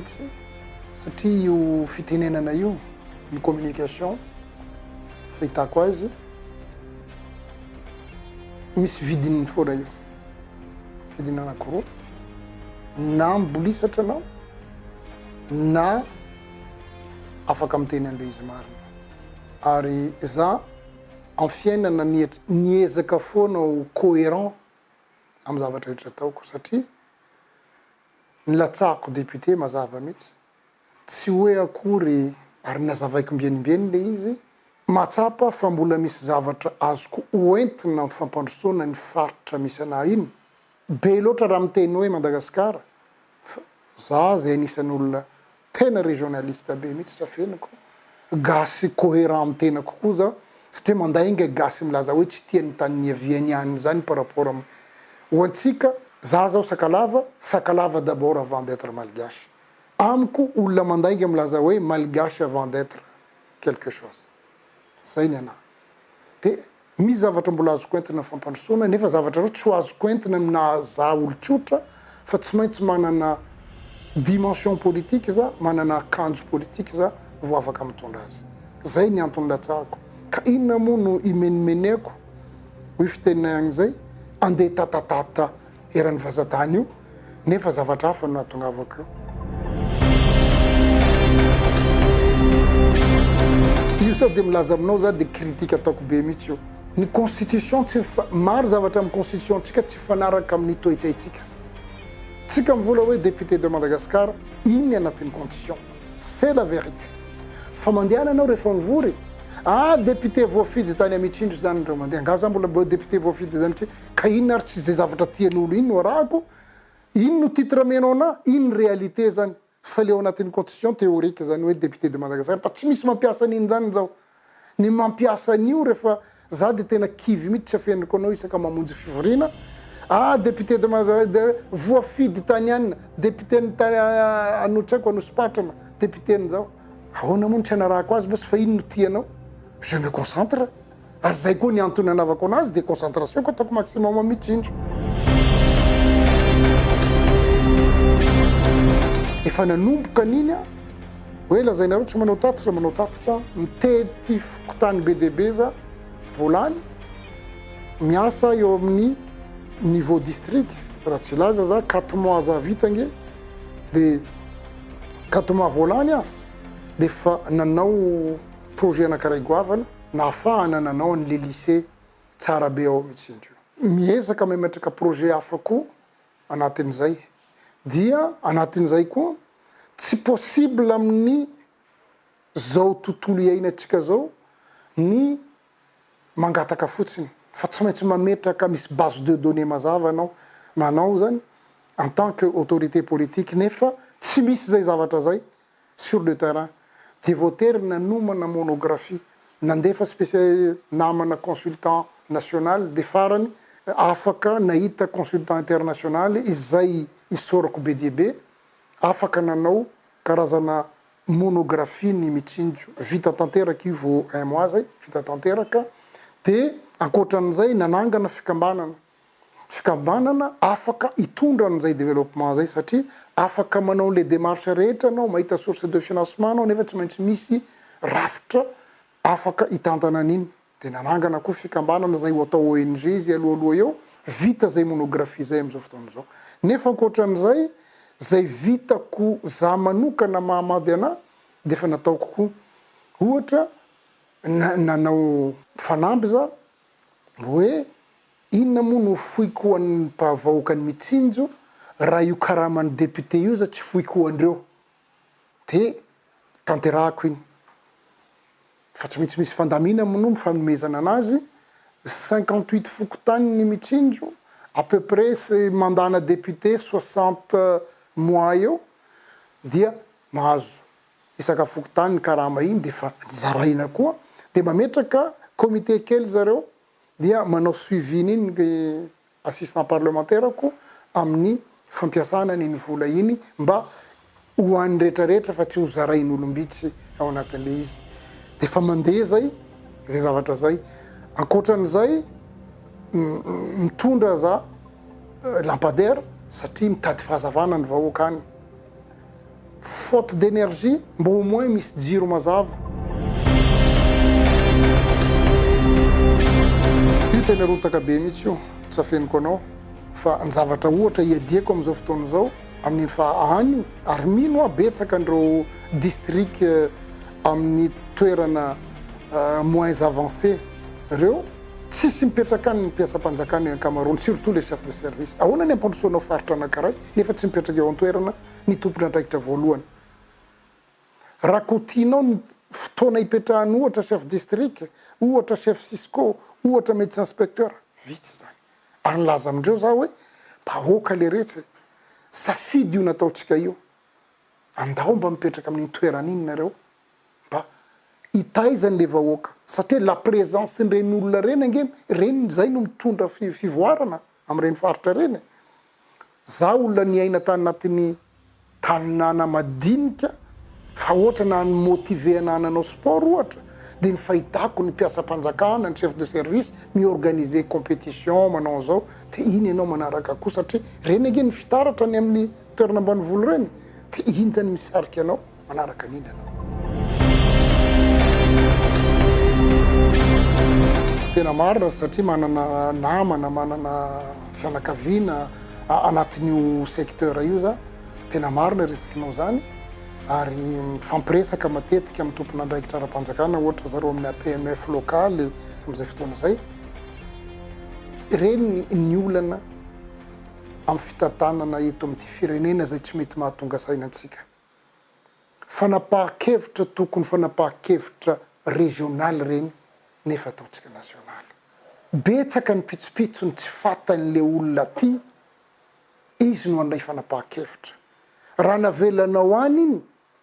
mihitsy satria io fitenenana io ny communication fahitako azy misy vidiny foana io vidiny anankiroa na mibolisatra anao na afaka miteny an'le izy marina ary za en fiainana niezaka foana ho cohérent amin'ny zavatra rehetra ataoko satria nilatsahako député mazava mihitsy tsy hoe akory ary nazavaiko mbienimbeny le izy matsapa fa mbola misy zavatra azoko hoentina ny fampandrosoana ny faritra misy anahy iny be loatra raha miteny hoe Madagasikara za zay anisan'ny olona tena régionaliste be mihitsy trafenako gasy cohérent amin'ny tena kokoa za satria mandainga gasy milaza hoe tsy tiany tany niaviany zany par rapport amin'ny ho antsika za zao sakalava d'abord avant d'être malgache amiko olona mandainga milaza hoe malgache avant d'être quelque chose zay ny anahy de misy zavatra mbola azoko entina fampandrosoana nefa zavatra reo tsy azoko entina amina za olotsotra fa tsy maintsy manana dimension politique za manana akanjo politique za vo afaka mitondra azy zay ny antony latsahako ka inona moa no imenimeneko hoe fitenenagny zay andeha tatatata eran'ny vazatany io nefa zavatra hafa no atongavako io sa de milaza aminao za de critique ataoko be mihitsy io ny constitution tsy maro zavatra amin'ny constitution tsika tsy fanaraka amin'ny toetsaitsika tsika mivola hoe député de Madagascar iny anatin'ny condition c'est la vérité fa mandehana anao rehefa mivory député voafidy tany amitsindro zany reo mandeha nga za mbola député voafidy zany ka inona ary tsy zay zavatra tian'olo iny no arahako iny no titre menao na iny réalité zany fa le ao anatin'ny constitution théorique zany hoe député de Madagascar fa tsy misy mampiasa an'iny zany zao ny mampiasa an'io rehefa za de tena kivy mihitsy tsy afenako anao isaka mamonjy fivoriana député de voafidy tany anina député ny tany anotraiko anosipatra député n'zao ahoana moa ny tsy anarahako azy bas fa iny no tianao je me concentre ary zay koa ny antony anavako anazy de concentration ko ataoko maximum amitsindro efa nanomboka an'iny hoe lazainareo tsy manao tatitra mitety fokotany be debe za volany miasa eo amin'ny niveau district raha tsy laza za 4 mois za vitange de 4 mois volany de fa nanao projet anankiray goavana nahafahana nanao an'le lycée tsara be ao mitsindro miezaka memetraka projet hafa koa anatin'izay dia anatin'izay koa tsy possible amin'ny zao tontolo iainantsika zao ny mangataka fotsiny fa tsy maintsy mametraka misy base de données mazava anao manao zany en tant que autorité politique nefa tsy misy zay zavatra zay sur le terrain de voatery nanomana monographie nandefa spécial namana consultant national de farany afaka nahita consultant international izay isorako be dia be afaka nanao karazana monographie ny mitsindro vita tanteraka io vo 1 mois zay vita tanteraka de ankoatran'izay nanangana fikambanana afaka hitondra an'izay développement zay satria afaka manao le démarche rehetra anao mahita source de financement anao nefa tsy maintsy misy rafitra afaka hitantana an'iny de nanangana koa fikambanana zay ho atao ONG izy aloha eo vita zay monographie zay am'izao fotoana zao nefa ankoatran'izay zay vitako za manokana mahamady ana de fa nataoko koa ohatra nanao fanamby za hoe inona moa no foiko an'ny mpavahoaka ny mitsinjo raha io karaman'ny député io za tsy foiko andreo de tanterahako iny fa tsy maintsy misy fandamina moa mifanomezana anazy 58 fokotany ny mitsinjo à peu près c'est mandana député 60 mois eo dia mahazo isaka fokotany ny karama iny de fa zaraina koa de mametraka comité kely zareo dia manao suivi iny assistant parlementaire ko amin'ny fampiasana ny vola iny mba ho an'ny rehetrarehetra fa tsy ho zarain'olombitsy ao anatin'le izy de fa mandeha zay zavatra zay ankoatran'izay mitondra za lampadaire satria mitady fahazavana ny vahoaka any faute d'énergie mba au moins misy jiro mazava io tena rotaka be mihitsy io tsy afeniko anao fa ny zavatra ohatra iadiako am'izao fotoana zao amin'ny fa any ary mino betsaka andreo district amin'ny toerana moins avancé reo tsisy mipetraka any ny mpiasa-panjakana ny ankamaroany surtout les chefs de service ahoana ny ampandrosoanao faritra anankiray nefa tsy mipetraka eo an-toerana ny tompona andraikitra voalohany raha ko tianao ny fotoana hipetrahany ohatra chef district ohatra chef cisco ohatra médecin inspecteur vitsy zany ary nilaza amindreo za hoe mbahoaka le retsy safidy io nataotsika io andao mba mipetraka amin'ny toerana iny nareo mba hitaizany le vahoaka satria la présence nyreny olona reny angeny reny zay no mitondra fivoarana am'ireny faritra reny za olona ny aina tany anatin'ny taninana madinika fa ohatra na ny motive anananao sport ohatra dia ny fahitako ny mpiasa-panjakana ny chef de service miorganiser compétition manao zao dia iny ianao manaraka koa satria reny angeny ny fitaratra ny amin'ny toerana ambanivolo reny dia iny zany misarika anao manaraka an'iny ianao tena marina satria manana namana manana fianakaviana anatin'io secteur io za tena marina resakinao zany ary mifampiresaka matetika amin'ny tompona andraikitra ara-panjakana ohatra zareo amin'ny APMF localy amin'izay fotoana zay reny ny olana amin'ny fitantanana eto amin'ity firenena zay tsy mety mahatonga sainantsika fanapahan-kevitra tokony fanapahan-kevitra régional reny nefa ataontsika nasionaly betsaka ny pitsopitsony tsy fatan'le olona ty izy no andray fanapahan-kevitra raha navelanao any iny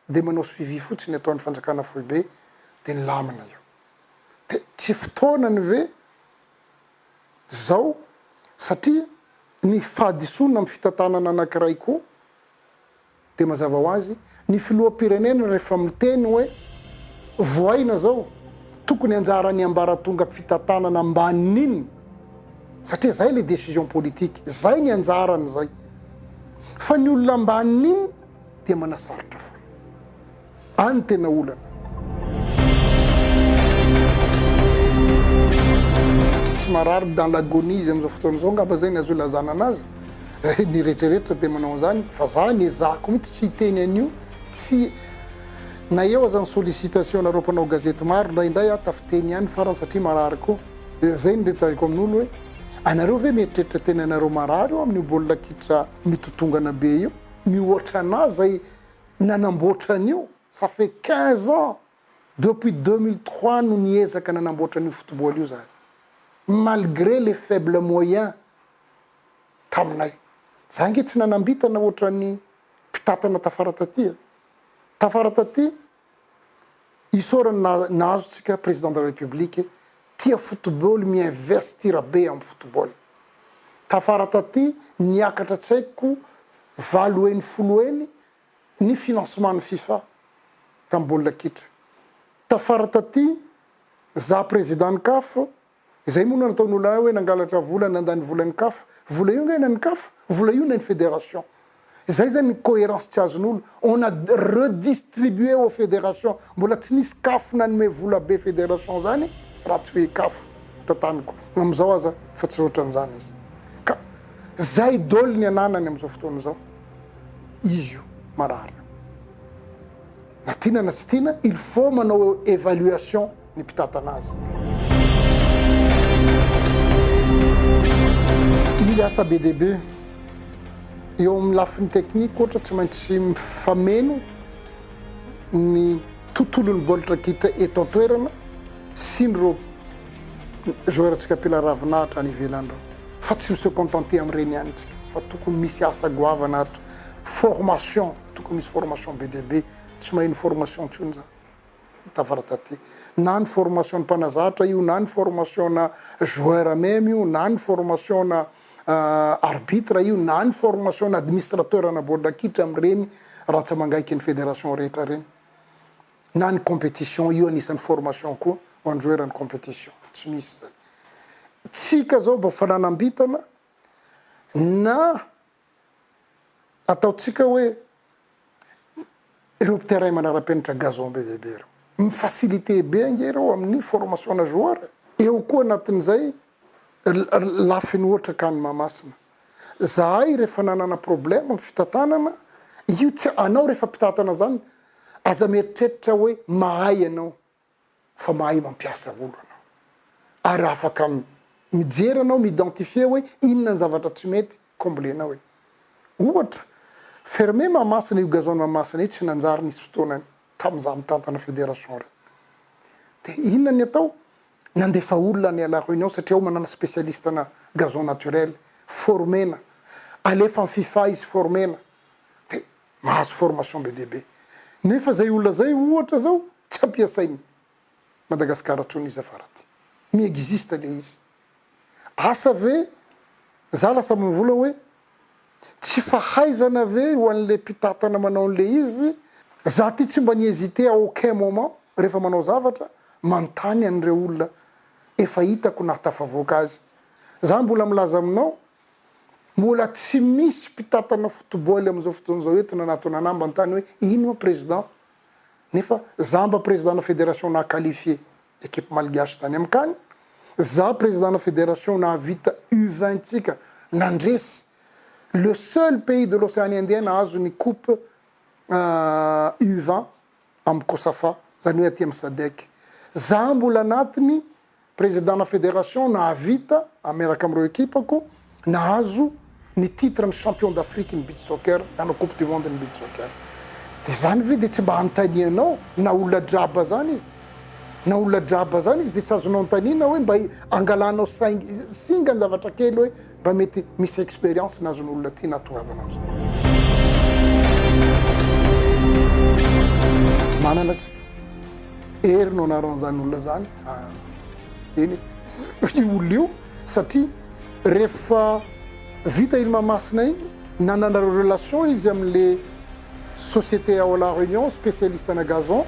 dia manao suivi fotsiny ataon'ny fanjakana foibe dia nilamina io dia tsy fotoanany ve zao satria ny fahadisoana amin'ny fitantanana anankiray koa dia mazava ho azy ny filoham-pirenena rehefa miteny hoe voaina zao tokony anjara ny ambaratonga fitantanana ambanin'iny satria zay le décision politique zay ny anjarany zay fa ny olona ambanin'iny dia manasaritra foana any tena olana tsy marary dans l'agonie izy am'izao fotoana zao ngamba zay ny azo ilazana anazy ny rehetrarehetra dia manao zany fa za ny ezako mihitsy tsy hiteny an'io tsy na eo azany sollicitation nareo mpanao gazety maro indraindray tafiteny ihany farany satria marary koa zay nyretahiko amin'olo hoe anareo ve mieritreritra teny anareo marary io amin'ny baolina kitra mitotongana be io mihoatra anazy zay nanamboatra an'io ça fait 15 ans depuis 2003 no niezaka nanamboatra an'io football io zany malgré les faibles moyens taminay za nge tsy nanambitana ohatra ny mpitatana tafara taty isorany nahazotsika président de la république tia football miinvestira be amin'ny football tafara taty niakatra tsy haiko valo eny folo eny ny financement ny FIFA tamin'ny baolina kitra tafara taty za président ny CAF izay moa nataon'olona hoe nangalatra vola nandany volan'ny CAF vola io nge nany CAF vola io nany fédération zay zany cohérence tsy azon'olo on a redistribué aux fédérations mbola tsy nisy CAF nanome vola be fédération zany raha tsy hoe CAF tataniko am'izao aza fa tsy ohatran'izany izy ka zay dolo ny ananany am'izao fotoana zao izy io marary na tiana na tsy tiana il faut manao évaluation ny mpitatana azy miliasa be dia be eo amin'ny lafiny teknika ohatra tsy maintsy mifameno ny tontolon'ny baolitra kitra eto an-toerana sy nyreo joueurantsika pila ravinahitra any ivelan'ireo fa tsy mise contenter amin'ireny ihany tsika fa tokony misy asa goavana ato formation tokony misy formation be dia be tsy maheno formation tsony za tafara taty na ny formation ny mpanazatra io na ny formation na joueur même io na ny formation na arbitre io na ny formation na administrateur na baolina kitra amin'ireny raha tsy mangaiky ny fédération rehetra reny na ny compétition io anisan'ny formation koa ho an'ny joueur ny compétition tsy misy zay tsika zao mba fananambitana na ataotsika hoe ireo terrain manara-penitra gazon be bebe reo mifacilité be angereo amin'ny formation na joueur eo koa anatin'izay lafiny ohatra kany mamasina zahay rehefa nanana problème amin'ny fitantanana io tsy anao rehefa mpitatana zany aza mieritreritra hoe mahay anao fa mahay mampiasa olo anao ary afaka mijery anao miidentifie hoe inona ny zavatra tsy mety comblenao hoe ohatra ferme mamasina io gazon mamasina io tsy nanjary nisy fotoanany tamin'izaho mitantana fédération reny de inona ny atao nandefa olona ny ala réunion satria ao manana spécialiste na gazon naturel formena alefa ny FIFA izy formena de mahazo formation be debe nefa zay olona zay ohatra zao tsy ampiasainy Madagasikara tsony izy afaraty miexiste le izy asa ve za lasa mivola hoe tsy fahaizana ve ho an'le mpitatana manao an'le izy za ty tsy mba niezite à aucun moment rehefa manao zavatra mantany an'ireo olona efa hitako na tafavoaka azy za mbola milaza aminao mbola tsy misy mpitatana football am'izao fotoana zao eto nanatona anamba antany hoe ino président nefa za mba président na fédération na qualifié équipe malgache tany amikany za président na fédération na vita U20 tsika nandresy le seul pays de l'Océanie Indienne azo ny coupe U20 amin'ny Kosafa zany hoe aty amin'ny Sadek za mbola anatiny président na fédération nahavita ameraka amin'ireo ekipako nahazo ny titre ny champion d'Afrique ny beach soccer na coupe du monde ny beach soccer de zany ve de tsy mba antanianao na olona draba zany izy na olona draba zany izy de sy azonao antanina hoe mba angalanao singa ny zavatra kely hoe mba mety misy expérience na azon'olona ty natoavanao zany manana tsy ery no anaran'izany olona zany eny io olona io satria rehefa vita iny mamasina iny nanana relation izy amin'le société ao la réunion spécialiste na gazon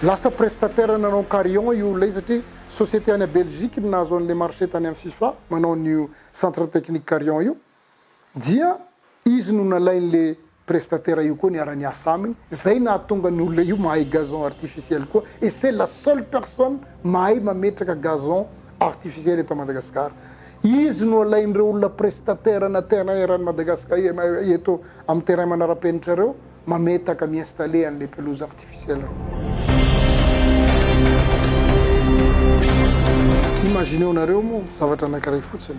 lasa prestataire nanao carillon io olona io satria société any a Belgique nahazo an'le marché tany amin'ny FIFA manao an'io centre technique carillon io dia izy no nalain'le prestataire io koa niara-niasa aminy zay nahatonga ny olona io mahay gazon artificiel koa et c'est la seule personne mahay mametraka gazon artificiel eto Madagascar izy no alain'ireo olona prestataire na terrain erany Madagascar eto amin'ny terrain manara-penitra reo mametaka miinstaller an'le pelouse artificielle reo imagineo nareo moa zavatra anankiray fotsiny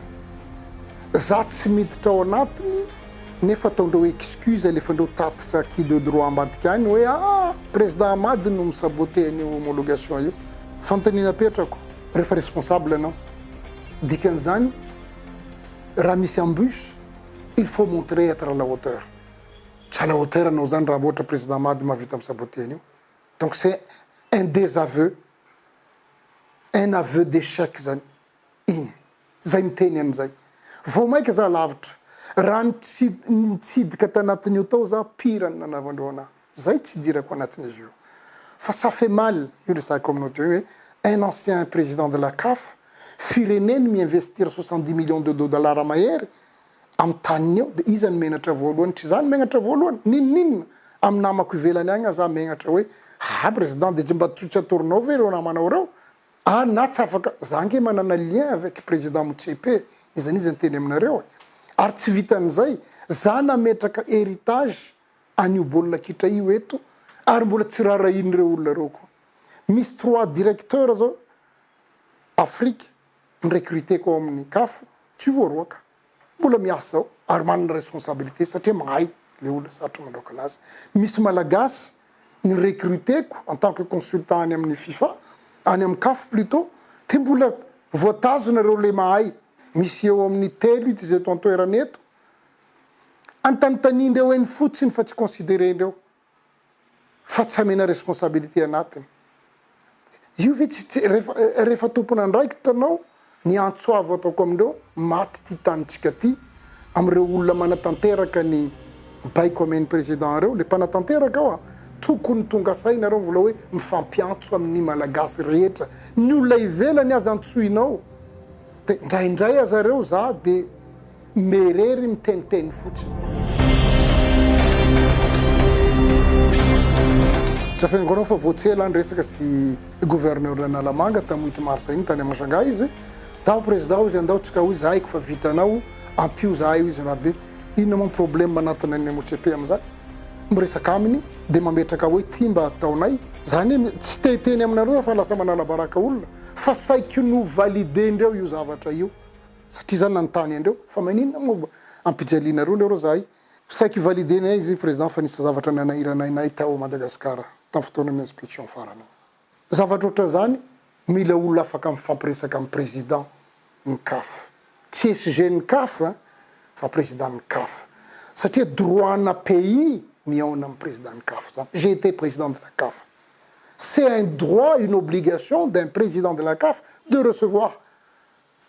za tsy miditra ao anatiny nefa ataondreo excuse alefandreo tatitra qui de droit ambadika any hoe président Amady no misabote ny homologation io fantanina petrako rehefa responsable anao dikan'izany raha misy embûche il faut montrer être à la hauteur tsy à la hauteur anao zany raha ohatra président Amady mahavita misabote an'io donc c'est un désaveu un aveu d'échec zany iny zay miteny an'izay vao maika za lavitra raha nitsidika tanatin'io tao za pire ny nanavandreo anahy zay tsy dirako anatin'izy io fa ça fait mal io resaka communauté hoe un ancien président de la CAF fireneny miinvestir 70 millions de dollars mahery amin'ny taniny eo de iza ny menatra voalohany tsy zany menatra voalohany ninninona amin'ny namako ivelany agny za menatra hoe président de mba tsotry atoronao ve reo namanao reo na tsy afaka za nge manana lien avec président Motsepe izany teny aminareo ary tsy vitan'izay za nametraka héritage an'io baolina kitra io eto ary mbola tsy rarahin'ireo olona reo koa misy 3 directeurs zao Afrique nirecruteko ao amin'ny CAF tsy voaroaka mbola miasa zao ary manana responsabilité satria mahay le olona sarotry mandroaka anazy misy malagasy nirecruteko en tant que consultant any amin'ny FIFA any amin'ny CAF plutôt te mbola voatazonareo le mahay misy eo amin'ny telo ity zay toantoerana eto antanitanindreo eny fotsiny fa tsy considérendreo fa tsy amena responsabilité anatiny io ve rehefa tompona andraikitra anao ny antsoavo ataoko amindreo maty ty tanitsika ty am'ireo olona manatanteraka ny baiko ameny président reo le mpanatanteraka ao tokony tonga sainareo mivola hoe mifampiantso amin'ny malagasy rehetra ny olona ivelany azy antsoinao de ndraindray azareo za de merery miteniteny fotsiny trafengonao fa voatsela ny resaka sy gouverneur Nalamanga tamin'ny 8 mars iny tany Masanga izy tao président izy andao tsika hoy zahaiko fa vitanao ampio zahay izy rabe inona moa problème manatona ny MOCP am'izay miresaka aminy dia mametraka hoe tia mba ataonay zany tsy teteny aminareo fa lasa manala baraka olona fa saiko no valide ndreo io zavatra io satria zany nanontany andreo fa maninona moa ampijalinareo ndreo zahay saiko valideny izy président fa nisy zavatra nanahiranainay tao Madagasikara tamin'ny fotoanan'ny inspection farany zavatra oatra zany mila olona afaka mifampiresaka amin'ny président ny CAF tsy SG ny CAF fa président ny CAF satria droit-na pays miaona amin'ny président ny CAF zany j'ai été président de la CAF c'est un droit, une obligation d'un président de la CAF de recevoir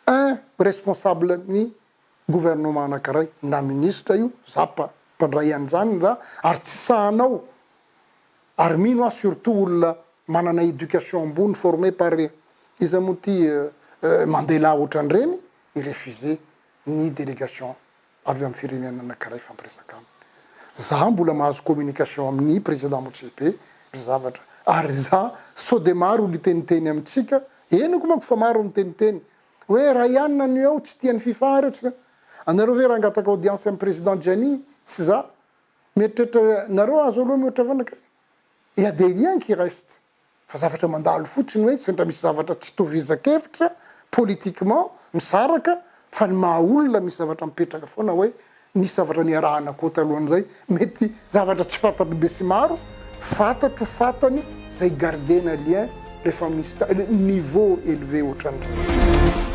un responsable ni gouvernement anankiray na ministre io za mpandray an'izany za ary tsy sahanao ary mino a surtout olona manana éducation ambony formé par iza moa ty Mandela ohatran'ireny irefuse ny délégation avy amin'ny firenena anankiray fampiresaka aminy za mbola mahazo communication amin'ny président MOCP zavatra ary za so de maro olo iteniteny amitsika eniko manko fa maro miteniteny hoe raha ianina ny eo tsy tian'ny FIFA rehetra anareo ve raha angataka audience amin'ny président Gianni sy za mieritreritra nareo azo aloha mihoatra vanaka il y a des liens qui restent fa zavatra mandalo fotsiny hoe sendra misy zavatra tsy tovizakevitra politiquement misaraka fa ny maha olona misy zavatra mipetraka foana hoe misy zavatra niarahana koa talohan'izay mety zavatra tsy fantatry be sy maro fantatro fatany zay gardena lien rehefa misy niveau élevé ohatran'izay